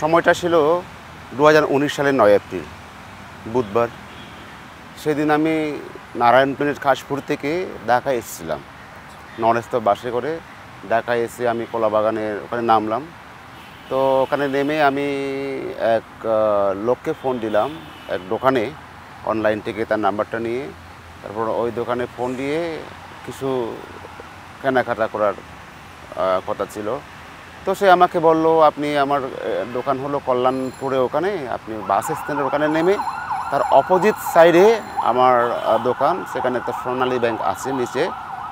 সময়টা ছিল 2019 সালের 9 এপ্রিল বুধবার। সেদিন আমি নারায়ণগঞ্জের খাসপুর থেকে ঢাকায় এসেছিলাম নন এসি বাসে করে। ঢাকায় এসে আমি কলাবাগানের ওখানে নামলাম। তো ওখানে নেমে আমি এক লোককে ফোন দিলাম, এক দোকানে অনলাইন থেকে তার নাম্বারটা নিয়ে। তারপর ওই দোকানে ফোন দিয়ে কিছু কেনাকাটা করার কথা ছিল। তো সে আমাকে বলল, আপনি আমার দোকান হলো কল্যাণপুরে, ওখানে আপনি বাস স্ট্যান্ডের ওখানে নেমে তার অপোজিট সাইডে আমার দোকান, সেখানে একটা সোনালী ব্যাংক আছে নিচে,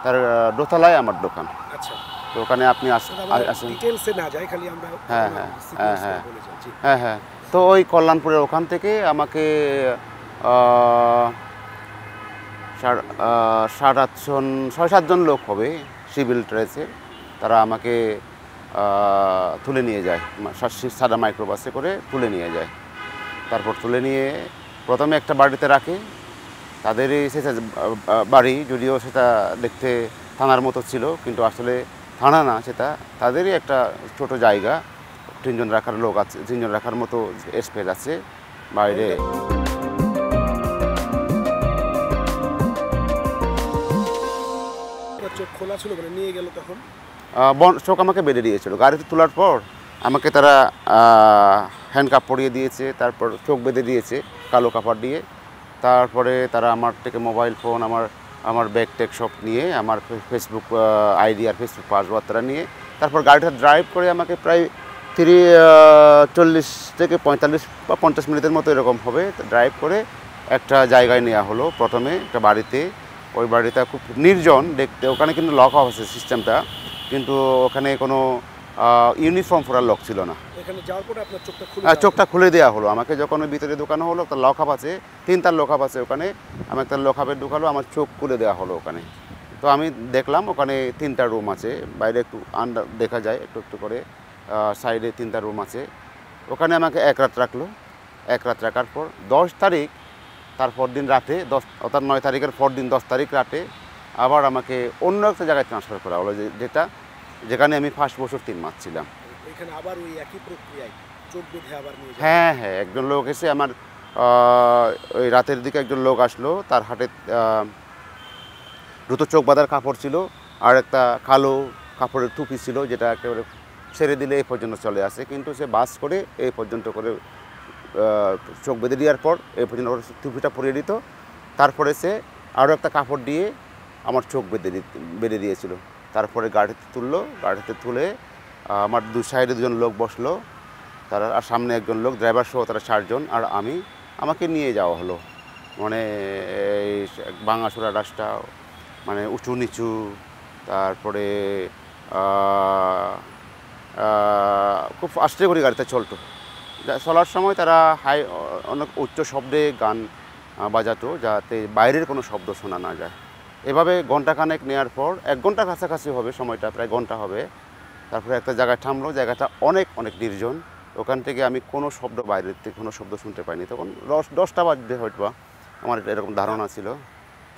তার দোতলায় আমার দোকান। আচ্ছা, তো ওখানে আপনি আসেন। ডিটেইলসে না যাই, খালি আমরা হ্যাঁ হ্যাঁ হ্যাঁ হ্যাঁ বলে যাই। জি। হ্যাঁ হ্যাঁ তো ওই কল্যাণপুরের ওখান থেকে আমাকে 6-7জন লোক হবে সিভিল ড্রেসের, তারা আমাকে তুলে নিয়ে যায়, সাদা মাইক্রোবাসে করে তুলে নিয়ে যায়। তারপর তুলে নিয়ে প্রথমে একটা বাড়িতে রাখে, তাদেরই সেটা বাড়ি, যদিও সেটা দেখতে থানার মতো ছিল, কিন্তু আসলে থানা না, সেটা তাদেরই একটা ছোট জায়গা। 3জন রাখার লোক আছে, 3জন রাখার মতো স্পেস আছে বাইরে। চোখ খোলা ছিল, মানে নিয়ে গেল তখন চোখ আমাকে বেঁধে দিয়েছিল। গাড়িতে তোলার পর আমাকে তারা হ্যান্ডকাপ পরিয়ে দিয়েছে, তারপর চোখ বেঁধে দিয়েছে কালো কাপড় দিয়ে। তারপরে তারা আমার থেকে মোবাইল ফোন, আমার ব্যাগ ট্যাগ সব নিয়ে, আমার ফেসবুক আইডি আর ফেসবুক পাসওয়ার্ড তারা নিয়ে, তারপর গাড়িটা ড্রাইভ করে আমাকে প্রায় 40 থেকে 45 বা 50 মিনিটের মতো এরকম হবে, ড্রাইভ করে একটা জায়গায় নেওয়া হলো। প্রথমে একটা বাড়িতে, ওই বাড়িটা খুব নির্জন দেখতে, ওখানে কিন্তু লক অফ আছে সিস্টেমটা, কিন্তু ওখানে কোনো ইউনিফর্ম পরার লোক ছিল না। এখানে যাওয়ার পরে আপনার চোখটা খুলে দেওয়া হলো আমাকে, যখন ওই ভিতরে ঢুকানো হলো, একটা লকআপ আছে, 3টার লকআপ আছে ওখানে, আমি একটা লকআপে ঢুকালো, আমার চোখ খুলে দেওয়া হলো ওখানে। তো আমি দেখলাম ওখানে 3টা রুম আছে, বাইরে একটু আন্ডার দেখা যায় একটু একটু করে, সাইডে 3টা রুম আছে। ওখানে আমাকে 1 রাত রাখলো। 1 রাত রাখার পর 10 তারিখ, তারপর দিন রাতে, অর্থাৎ 9 তারিখের পর দিন 10 তারিখ রাতে আবার আমাকে অন্য একটা জায়গায় ট্রান্সফার করা হলো, যেখানে আমি 5 বছর 3 মাস ছিলাম। এখানে আবার ওই একই প্রক্রিয়ায় চোখ বেঁধে আবার নিয়ে যায়। হ্যাঁ হ্যাঁ একজন লোক এসে আমার ওই রাতের দিকে একজন লোক আসলো, তার হাতে দুটো চোখ বাঁধার কাপড় ছিল, আর একটা কালো কাপড়ের টুপি ছিল, যেটা একেবারে ছেড়ে দিলে এই পর্যন্ত চলে আসে, কিন্তু সে বাস করে এই পর্যন্ত করে চোখ বেঁধে দেওয়ার পর এই পর্যন্ত টুপিটা পরিয়ে দিত। তারপরে সে আরও একটা কাপড় দিয়ে আমার চোখ বেঁধে দিয়েছিল। তারপরে গাড়িতে তুললো, গাড়িতে তুলে আমার 2 সাইডে 2জন লোক বসলো, তারা আর সামনে একজন লোক, ড্রাইভার সহ তারা 4 জন, আর আমাকে নিয়ে যাওয়া হলো। মানে এই ভাঙাচোরা রাস্তা, মানে উঁচু নিচু, তারপরে খুব আস্তে করে গাড়িতে চলতো। চলার সময় তারা অনেক উচ্চ শব্দে গান বাজাতো, যাতে বাইরের কোনো শব্দ শোনা না যায়। এভাবে ঘণ্টাখানেক নেওয়ার পর, 1 ঘন্টার কাছাকাছি হবে সময়টা, প্রায় ঘন্টা হবে। তারপরে একটা জায়গায় থামলো, জায়গাটা অনেক অনেক নির্জন। ওখান থেকে আমি কোনো শব্দ, বাইরের থেকে কোনো শব্দ শুনতে পাইনি। তখন 10টা বাজবে হয়তো, আমার এরকম ধারণা ছিল।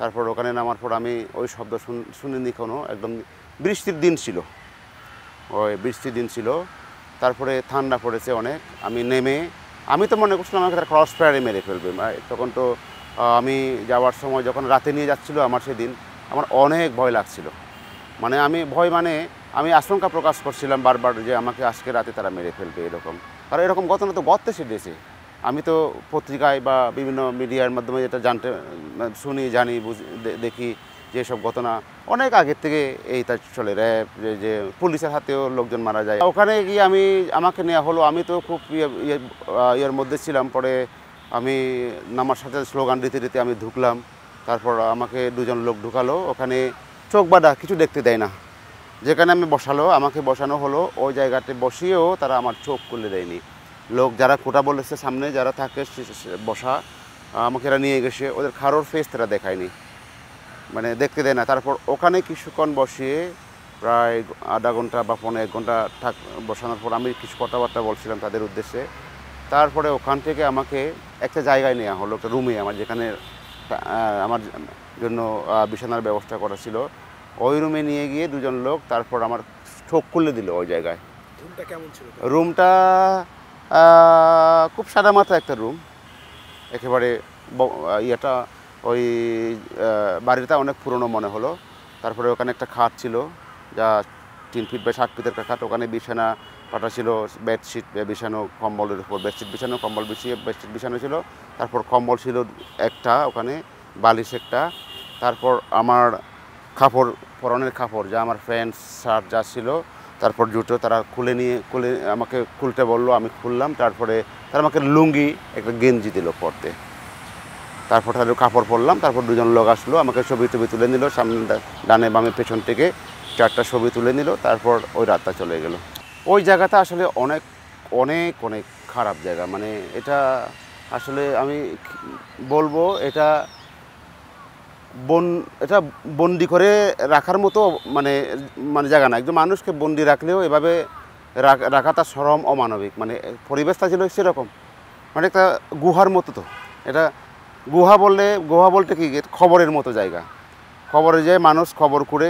তারপর ওখানে নামার পর আমি ওই শব্দ শুনিনি কোনো, একদম বৃষ্টির দিন ছিল, ওই বৃষ্টির দিন ছিল। তারপরে ঠান্ডা পড়েছে অনেক। আমি নেমে, আমি তো মনে করছিলাম আমাকে তার ক্রস ফায়ারে মেরে ফেলবে। তখন তো আমি যাওয়ার সময় যখন রাতে নিয়ে যাচ্ছিলো আমার, সেদিন আমার অনেক ভয় লাগছিল। মানে আমি আশঙ্কা প্রকাশ করছিলাম বারবার যে আমাকে আজকে রাতে তারা মেরে ফেলবে এরকম। আর এরকম ঘটনা তো ঘটতে শিখেছে। আমি তো পত্রিকায় বা বিভিন্ন মিডিয়ার মাধ্যমে যেটা শুনি, জানি, দেখি যে সব ঘটনা অনেক আগের থেকে এইটা চলে, র্যাব, যে পুলিশের হাতেও লোকজন মারা যায়। ওখানে গিয়ে আমাকে নেওয়া হলো, আমি তো খুব ইয়ের মধ্যে ছিলাম। পরে আমি নামার সাথে স্লোগান দিতে দিতে আমি ঢুকলাম। তারপর আমাকে 2জন লোক ঢুকালো, ওখানে চোখ বাঁধা, কিছু দেখতে দেয় না। যেখানে আমাকে বসানো হলো, ওই জায়গাতে বসিয়েও তারা আমার চোখ খুলে দেয়নি। লোক যারা কোটা বলেছে সামনে যারা থাকে বসা, আমাকে এরা নিয়ে গেছে, ওদের কারোর ফেস তারা দেখায়নি, মানে দেখতে দেয় না। তারপর ওখানে কিছুক্ষণ বসিয়ে প্রায় আধা ঘন্টা বা 1.5 ঘন্টা বসানোর পর আমি কিছু কথাবার্তা বলছিলাম তাদের উদ্দেশ্যে। তারপরে ওখান থেকে আমাকে একটা জায়গায় নেওয়া হলো, একটা রুমে, আমার যেখানে আমার জন্য বিছানার ব্যবস্থা করা ছিল, ওই রুমে নিয়ে গিয়ে 2জন লোক তারপর আমার চোখ খুলে দিল ওই জায়গায়। রুমটা কেমন ছিল? রুমটা খুব সাদামাটা একটা রুম, একেবারে ইয়েটা ওই বাড়িটা অনেক পুরনো মনে হলো। তারপরে ওখানে একটা খাট ছিল, যা 3 ফিট বাই 7 ফিটের খাট, ওখানে বিছানা পাতা ছিল, বেডশিট বিছানো, কম্বলের উপর বেডশিট বিছানো, কম্বল বিছিয়ে বেডশিট বিছানো ছিল। তারপর কম্বল ছিল একটা, ওখানে বালিশ একটা। তারপর আমার কাপড়, পরনের কাপড়, যা আমার প্যান্ট শার্ট যা ছিল, তারপর জুতো তারা খুলে আমাকে খুলতে বললো, আমি খুললাম। তারপরে তারা আমাকে লুঙ্গি একটা গেঞ্জি দিল পরতে। তারপর তাদের কাপড় পরলাম। তারপর দুজন লোক আসলো, আমাকে ছবি তুলে নিল, সামনে ডানে বামে পেছন থেকে 4টা ছবি তুলে নিল। তারপর ওই রাতটা চলে গেল। ওই জায়গাটা আসলে অনেক অনেক অনেক খারাপ জায়গা, মানে এটা আসলে আমি বলবো এটা বন্দি করে রাখার মতো মানে জায়গা না। একজন মানুষকে বন্দি রাখলেও এভাবে রাখাটা চরম অমানবিক। মানে পরিবেশটা ছিল সেরকম, মানে একটা গুহার মতো। তো এটা গুহা বলতে কি, খবরের মতো জায়গা। খবরে যে মানুষ খবর করে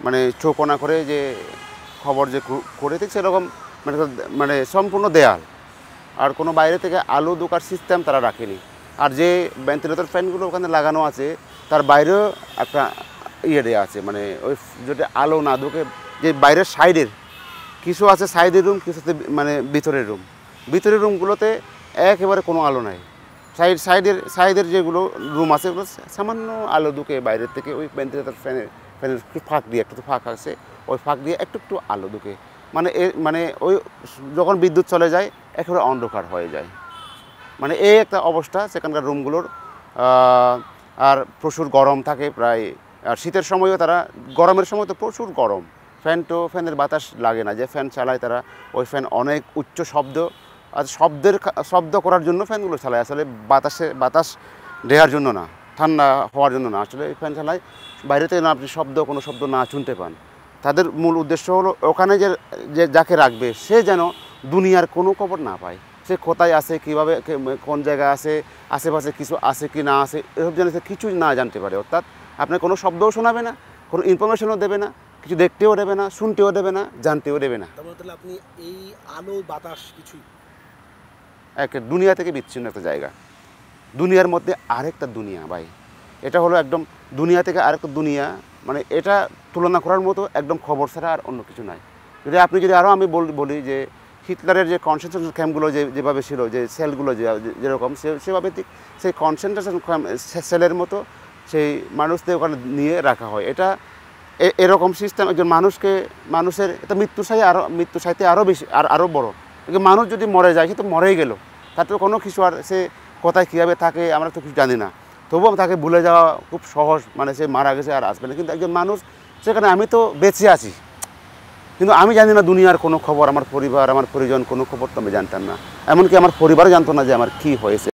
মানে চৌকোনা করে যে খবর যে করে ঠিক সেরকম, মানে সম্পূর্ণ দেয়াল, আর কোনো বাইরে থেকে আলো ঢোকার সিস্টেম তারা রাখেনি। আর যে ভেন্টিলেটর ফ্যানগুলো ওখানে লাগানো আছে, তার বাইরেও একটা দেওয়া আছে, মানে ওই যদি আলো না ঢোকে, যে বাইরের সাইডের কিছু আছে, সাইডের রুম কিছু আছে, মানে ভিতরের রুমগুলোতে একেবারে কোনো আলো নাই। সাইডের যেগুলো রুম আছে, ওগুলো সামান্য আলো ঢুকে বাইরের থেকে, ওই ভেন্টিলেটর ফ্যানের ফাঁক দিয়ে, একটু ফাঁক আছে, ওই ফাঁক দিয়ে একটু আলো ঢুকে। মানে ওই যখন বিদ্যুৎ চলে যায় একেবারে অন্ধকার হয়ে যায়। মানে এই একটা অবস্থা সেখানকার রুমগুলোর। আর প্রচুর গরম থাকে প্রায়। আর শীতের সময়ও গরমের সময় তো প্রচুর গরম, ফ্যানের বাতাস লাগে না। যে ফ্যান চালায় তারা, ওই ফ্যান অনেক উচ্চ শব্দ করার জন্য ফ্যানগুলো চালায়, আসলে বাতাস দেওয়ার জন্য না, ঠান্ডা হওয়ার জন্য না। আসলে এই ফ্যান চালায় বাইরে থেকে না আপনি কোনো শব্দ না শুনতে পান। তাদের মূল উদ্দেশ্য হলো ওখানে যে যাকে রাখবে সে যেন দুনিয়ার কোনো খবর না পায়। সে কোথায় আছে, কীভাবে, কোন জায়গায় আছে, আশেপাশে কিছু আছে কি না আছে, এসব যেন সে কিছুই না জানতে পারে। অর্থাৎ আপনার কোনো শব্দও শোনাবে না, কোনো ইনফরমেশনও দেবে না, কিছু দেখতেও দেবে না, শুনতেও দেবে না, জানতেও দেবে না। তাহলে আপনি এই আলো বাতাস কিছুই দুনিয়া থেকে বিচ্ছিন্ন একটা জায়গা, দুনিয়ার মধ্যে আরেকটা দুনিয়া ভাই। এটা হলো একদম দুনিয়া থেকে আরেকটা দুনিয়া, মানে এটা তুলনা করার মতো একদম খবর ছাড়া আর অন্য কিছু নাই। আপনি যদি আরও আমি বলি যে হিটলারের যে কনসেন্ট্রেশন ক্যাম্পগুলো যেভাবে ছিল, যে সেলগুলো যেরকম, সেভাবে ঠিক সেই কনসেন্ট্রেশন সেলের মতো সেই মানুষদের ওখানে নিয়ে রাখা হয়। এটা এরকম সিস্টেম একজন মানুষের এটা মৃত্যু সাইতে আরও বেশি আরও বড়। মানুষ যদি মরে যায়, সে তো মরেই গেল, তার তো কোনো কিছু আর সে কোথায় কীভাবে থাকে আমরা তো কিছু জানি না। তবুও তাকে ভুলে যাওয়া খুব সহজ, মানে সে মারা গেছে আর আসবে না। কিন্তু একজন মানুষ সেখানে, আমি তো বেঁচে আছি কিন্তু আমি জানি না দুনিয়ার কোনো খবর, আমার পরিবার, আমার পরিজন কোনো খবর তো আমি জানতাম না। এমনকি আমার পরিবারও জানতো না যে আমার কী হয়েছে।